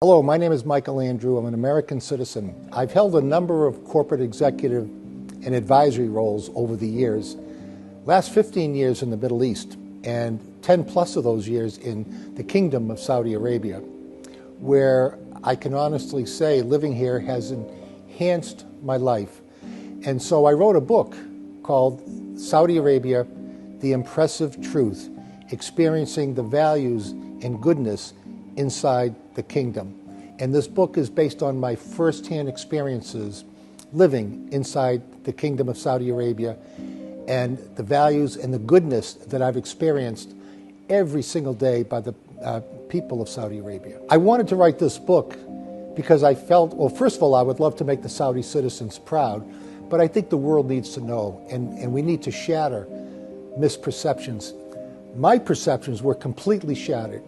Hello, my name is Michael Andrew. I'm an American citizen. I've held a number of corporate executive and advisory roles over the years. Last 15 years in the Middle East and 10 plus of those years in the Kingdom of Saudi Arabia, where I can honestly say living here has enhanced my life. And so I wrote a book called Saudi Arabia, The Impressive Truth, Experiencing the Values and Goodness Inside the Kingdom. And this book is based on my firsthand experiences living inside the Kingdom of Saudi Arabia and the values and the goodness that I've experienced every single day by the people of Saudi Arabia. I wanted to write this book because I felt, well, first of all, I would love to make the Saudi citizens proud, but I think the world needs to know, and we need to shatter misperceptions. My perceptions were completely shattered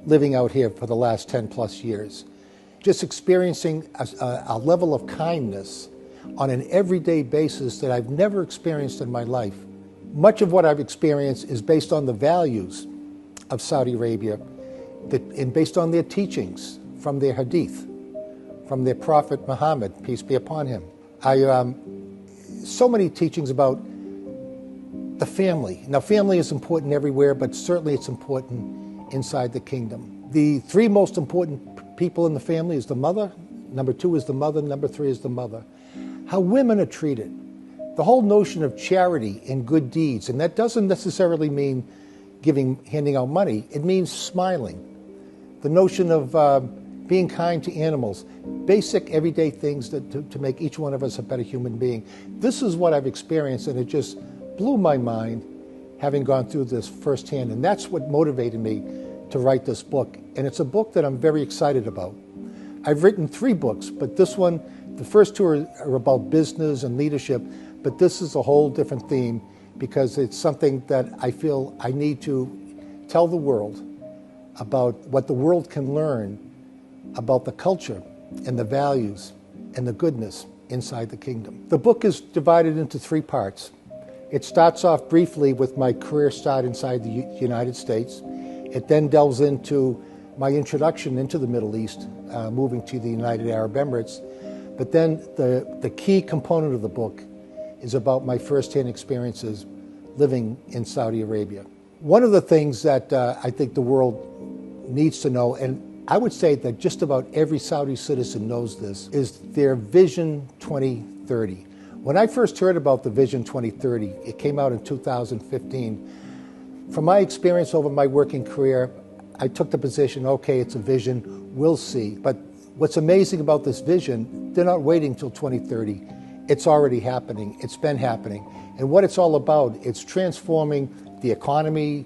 living out here for the last 10 plus years. Just experiencing a level of kindness on an everyday basis that I've never experienced in my life. Much of what I've experienced is based on the values of Saudi Arabia and based on their teachings from their hadith, from their Prophet Muhammad, peace be upon him. So many teachings about the family. Now, family is important everywhere, but certainly it's important inside the kingdom. The three most important people in the family is the mother, number two is the mother, number three is the mother. How women are treated, the whole notion of charity and good deeds, and that doesn't necessarily mean handing out money, it means smiling. The notion of being kind to animals, basic everyday things to make each one of us a better human being. This is what I've experienced, and it just blew my mind having gone through this firsthand, and that's what motivated me to write this book. And it's a book that I'm very excited about. I've written 3 books, but this one, the first 2 are about business and leadership, but this is a whole different theme because it's something that I feel I need to tell the world about what the world can learn about the culture and the values and the goodness inside the kingdom. The book is divided into 3 parts. It starts off briefly with my career start inside the United States. It then delves into my introduction into the Middle East, moving to the United Arab Emirates. But then the key component of the book is about my firsthand experiences living in Saudi Arabia. One of the things that I think the world needs to know, and I would say that just about every Saudi citizen knows this, is their Vision 2030. When I first heard about the Vision 2030, it came out in 2015. From my experience over my working career, I took the position, okay, it's a vision, we'll see. But what's amazing about this vision, they're not waiting till 2030. It's already happening. It's been happening. And what it's all about, it's transforming the economy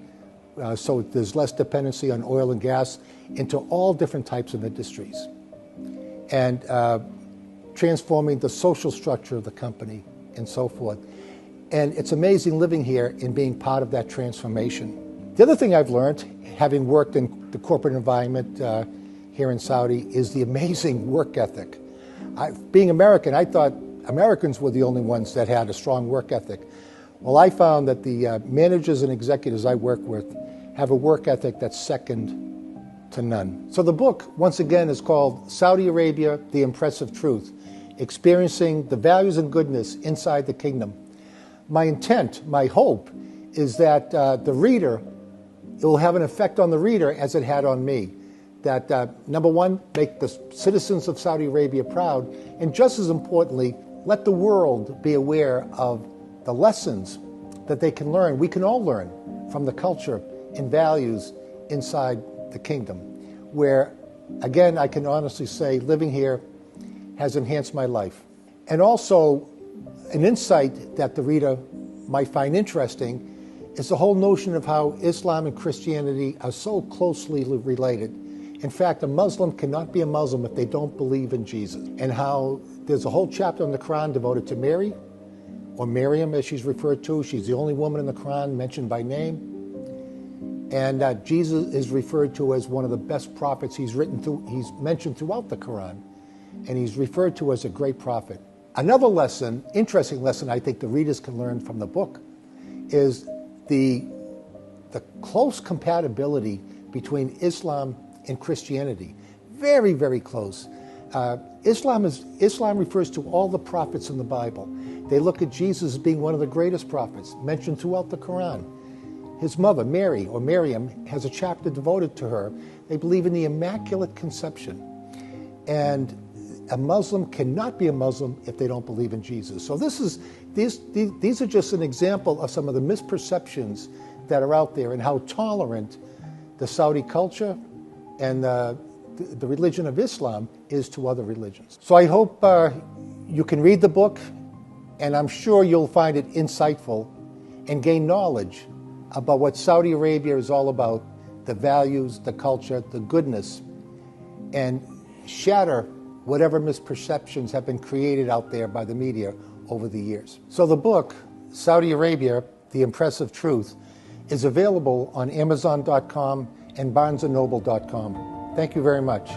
so there's less dependency on oil and gas into all different types of industries. And transforming the social structure of the company and so forth. And it's amazing living here and being part of that transformation. The other thing I've learned, having worked in the corporate environment here in Saudi, is the amazing work ethic. Being American, I thought Americans were the only ones that had a strong work ethic. Well, I found that the managers and executives I work with have a work ethic that's second to none. So the book, once again, is called Saudi Arabia, The Impressive Truth, Experiencing the Values and Goodness Inside the Kingdom. My intent, my hope, is that the reader, it will have an effect on the reader as it had on me. That, number one, make the citizens of Saudi Arabia proud, and just as importantly, let the world be aware of the lessons that they can learn, we can all learn from the culture and values inside the kingdom, where, again, I can honestly say living here has enhanced my life. And also, an insight that the reader might find interesting is the whole notion of how Islam and Christianity are so closely related. In fact, a Muslim cannot be a Muslim if they don't believe in Jesus. And how there's a whole chapter in the Quran devoted to Mary, or Miriam as she's referred to. She's the only woman in the Quran mentioned by name. And Jesus is referred to as one of the best prophets he's mentioned throughout the Quran. And he's referred to as a great prophet. Another lesson, interesting lesson I think the readers can learn from the book is the close compatibility between Islam and Christianity. very, very close. Islam refers to all the prophets in the Bible. They look at Jesus as being one of the greatest prophets mentioned throughout the Quran. His mother, Mary, or Maryam, has a chapter devoted to her. They believe in the Immaculate Conception. And a Muslim cannot be a Muslim if they don't believe in Jesus. So these are just an example of some of the misperceptions that are out there and how tolerant the Saudi culture and the religion of Islam is to other religions. So I hope you can read the book, and I'm sure you'll find it insightful and gain knowledge about what Saudi Arabia is all about, the values, the culture, the goodness, and shatter whatever misperceptions have been created out there by the media over the years. So the book, Saudi Arabia, The Impressive Truth, is available on Amazon.com and BarnesandNoble.com. Thank you very much.